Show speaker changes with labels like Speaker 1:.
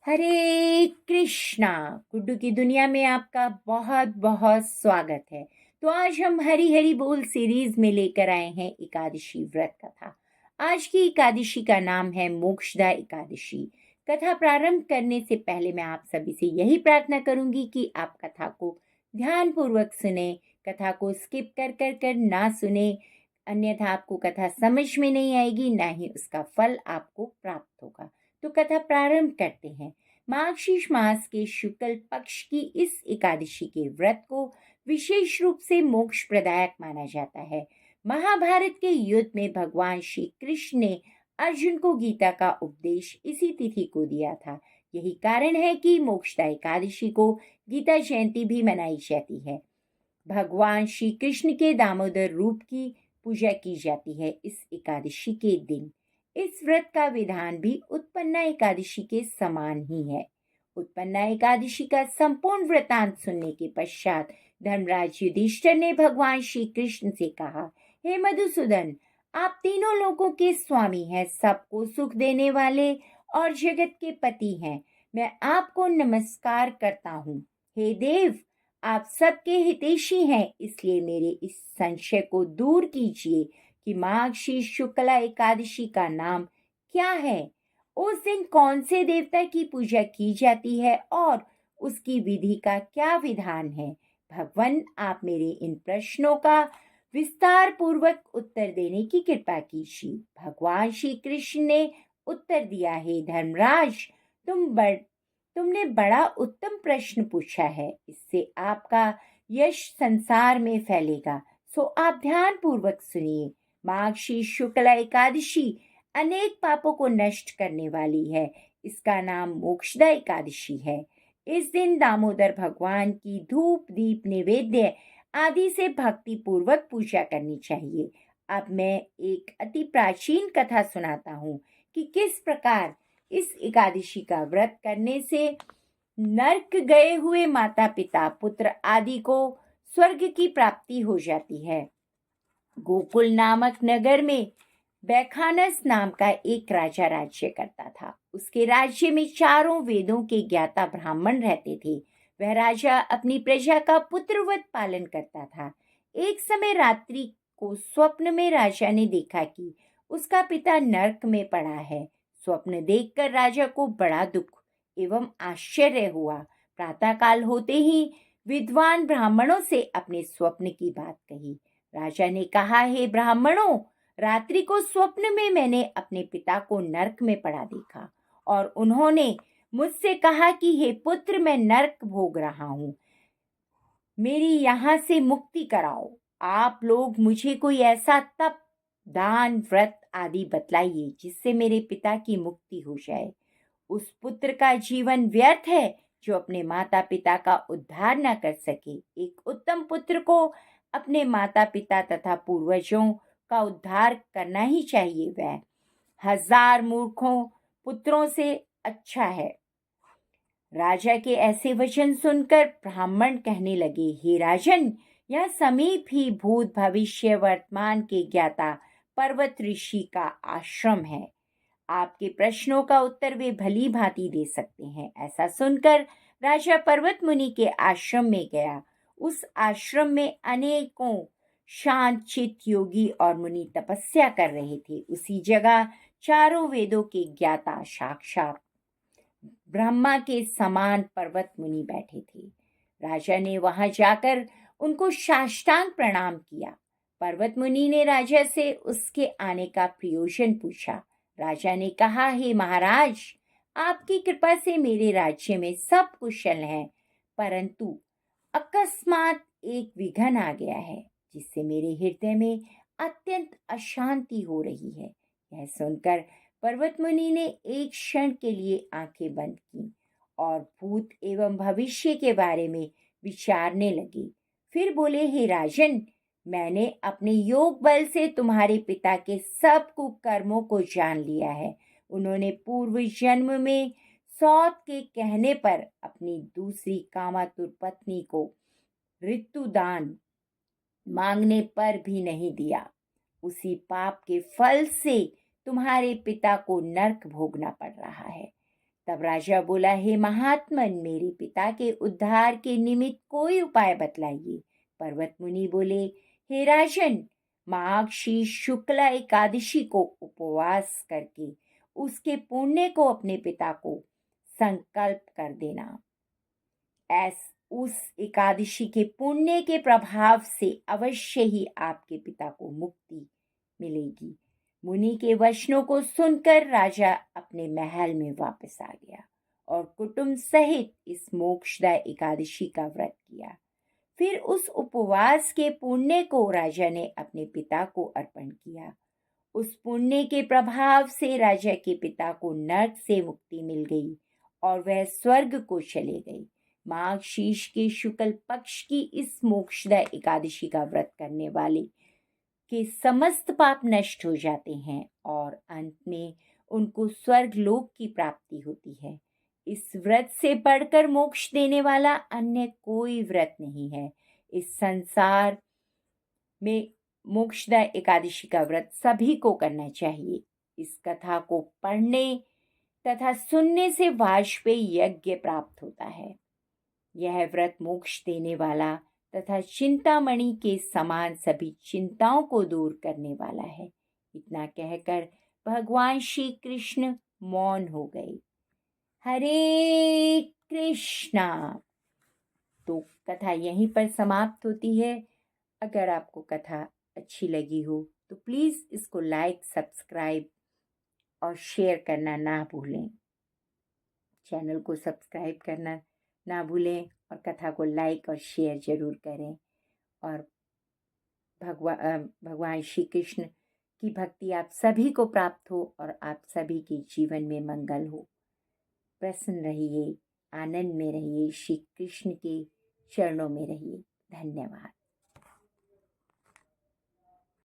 Speaker 1: हरे कृष्णा। गुड्डू की दुनिया में आपका बहुत बहुत स्वागत है। तो आज हम हरी हरी बोल सीरीज में लेकर आए हैं एकादशी व्रत कथा। आज की एकादशी का नाम है मोक्षदा एकादशी। कथा प्रारंभ करने से पहले मैं आप सभी से यही प्रार्थना करूंगी कि आप कथा को ध्यान पूर्वक सुने, कथा को स्किप कर कर कर ना सुने, अन्यथा आपको कथा समझ में नहीं आएगी, ना ही उसका फल आपको प्राप्त होगा। तो कथा प्रारंभ करते हैं। मार्गशीर्ष मास के शुक्ल पक्ष की इस एकादशी के व्रत को विशेष रूप से मोक्ष प्रदायक माना जाता है। महाभारत के युद्ध में भगवान श्री कृष्ण ने अर्जुन को गीता का उपदेश इसी तिथि को दिया था। यही कारण है कि मोक्षदा एकादशी को गीता जयंती भी मनाई जाती है। भगवान श्री कृष्ण के दामोदर रूप की पूजा की जाती है इस एकादशी के दिन। इस व्रत का विधान भी उत्पन्ना एकादशी के समान ही है। उत्पन्ना एकादशी का संपूर्ण वृतांत सुनने के पश्चात धर्मराज युधिष्ठिर ने भगवान श्री कृष्ण से कहा, हे मधुसूदन, आप तीनों लोगों के स्वामी हैं, सबको सुख देने वाले और जगत के पति हैं। मैं आपको नमस्कार करता हूँ। हे देव, आप सबके हितैषी हैं, इसलिए मेरे इस संशय को दूर कीजिए कि मार्गशीर्ष शुक्ला एकादशी का नाम क्या है, उस दिन कौन से देवता की पूजा की जाती है और उसकी विधि का क्या विधान है। भगवान, आप मेरे इन प्रश्नों का विस्तार पूर्वक उत्तर देने की कृपा कीजिए। भगवान श्री कृष्ण ने उत्तर दिया, हे धर्मराज, तुमने बड़ा उत्तम प्रश्न पूछा है। इससे आपका यश संसार में फैलेगा, सो आप ध्यान पूर्वक सुनिए। मार्गशीर्ष शुक्ला एकादशी अनेक पापों को नष्ट करने वाली है। इसका नाम मोक्षदा एकादशी है। इस दिन दामोदर भगवान की धूप दीप नैवेद्य आदि से भक्ति पूर्वक पूजा करनी चाहिए। अब मैं एक अति प्राचीन कथा सुनाता हूँ कि किस प्रकार इस एकादशी का व्रत करने से नरक गए हुए माता पिता पुत्र आदि को स्वर्ग की प्राप्ति हो जाती है। गोकुल नामक नगर में बैखानस नाम का एक राजा राज्य करता था। उसके राज्य में चारों वेदों के ज्ञाता ब्राह्मण रहते थे। वह राजा अपनी प्रजा का पुत्रवत पालन करता था। एक समय रात्रि को स्वप्न में राजा ने देखा कि उसका पिता नरक में पड़ा है। स्वप्न देखकर राजा को बड़ा दुख एवं आश्चर्य हुआ। प्रातःकाल होते ही विद्वान ब्राह्मणों से अपने स्वप्न की बात कही। राजा ने कहा, हे ब्राह्मणों, रात्रि को स्वप्न में मैंने अपने पिता को नरक में पड़ा देखा और उन्होंने मुझसे कहा कि हे पुत्र, मैं नरक भोग रहा हूँ, मेरी यहाँ से मुक्ति कराओ। आप लोग मुझे कोई ऐसा तप, दान, व्रत आदि बतलाइए जिससे मेरे पिता की मुक्ति हो जाए। उस पुत्र का जीवन व्यर्थ है जो अपने माता पिता का उद्धार न कर सके। एक उत्तम पुत्र को अपने माता पिता तथा पूर्वजों का उद्धार करना ही चाहिए। वह 1000 मूर्खों पुत्रों से अच्छा है। राजा के ऐसे वचन सुनकर ब्राह्मण कहने लगे, हे राजन, यह समीप ही भूत भविष्य वर्तमान के ज्ञाता पर्वत ऋषि का आश्रम है। आपके प्रश्नों का उत्तर वे भली भांति दे सकते हैं। ऐसा सुनकर राजा पर्वत मुनि के आश्रम में गया। उस आश्रम में अनेकों शांत चित्त योगी और मुनि तपस्या कर रहे थे। उसी जगह चारों वेदों के ज्ञाता साक्षात ब्रह्मा के समान पर्वत मुनि बैठे थे। राजा ने वहां जाकर उनको साष्टांग प्रणाम किया। पर्वत मुनि ने राजा से उसके आने का प्रयोजन पूछा। राजा ने कहा, हे महाराज, आपकी कृपा से मेरे राज्य में सब कुशल है, परंतु अकस्मात एक विघन आ गया है जिससे मेरे हृदय में अत्यंत अशांति हो रही है। यह सुनकर पर्वत मुनि ने एक क्षण के लिए आंखें बंद की और भूत एवं भविष्य के बारे में विचारने लगे। फिर बोले, हे राजन, मैंने अपने योग बल से तुम्हारे पिता के सब कुकर्मों को जान लिया है। उन्होंने पूर्व जन्म में सौत के कहने पर अपनी दूसरी कामातुर पत्नी को ऋतुदान मांगने पर भी नहीं दिया। उसी पाप के फल से तुम्हारे पिता को नरक भोगना पड़ रहा है। तब राजा बोला, हे महात्मन, मेरे पिता के उद्धार के निमित्त कोई उपाय बतलाइए। पर्वत मुनि बोले, हे राजन, माघ शुक्ला एकादशी को उपवास करके उसके पुण्य को अपने पिता को संकल्प कर देना। उस एकादशी के पुण्य के प्रभाव से अवश्य ही आपके पिता को मुक्ति मिलेगी। मुनि के वचनों को सुनकर राजा अपने महल में वापस आ गया और कुटुंब सहित इस मोक्षदा एकादशी का व्रत किया। फिर उस उपवास के पुण्य को राजा ने अपने पिता को अर्पण किया। उस पुण्य के प्रभाव से राजा के पिता को नरक से मुक्ति मिल गई और वह स्वर्ग को चले गए। माघ शीर्ष के शुक्ल पक्ष की इस मोक्षदा एकादशी का व्रत करने वाले के समस्त पाप नष्ट हो जाते हैं और अंत में उनको स्वर्ग लोक की प्राप्ति होती है। इस व्रत से बढ़कर मोक्ष देने वाला अन्य कोई व्रत नहीं है। इस संसार में मोक्षदा एकादशी का व्रत सभी को करना चाहिए। इस कथा को पढ़ने तथा सुनने से वाजपेयी यज्ञ प्राप्त होता है। यह व्रत मोक्ष देने वाला तथा चिंतामणि के समान सभी चिंताओं को दूर करने वाला है। इतना कहकर भगवान श्री कृष्ण मौन हो गए। हरे कृष्णा। तो कथा यहीं पर समाप्त होती है। अगर आपको कथा अच्छी लगी हो तो प्लीज़ इसको लाइक, सब्सक्राइब और शेयर करना ना भूलें। चैनल को सब्सक्राइब करना ना भूलें और कथा को लाइक और शेयर ज़रूर करें। और भगवान श्री कृष्ण की भक्ति आप सभी को प्राप्त हो और आप सभी के जीवन में मंगल हो। प्रसन्न रहिए, आनंद में रहिए, श्री कृष्ण के चरणों में रहिए। धन्यवाद।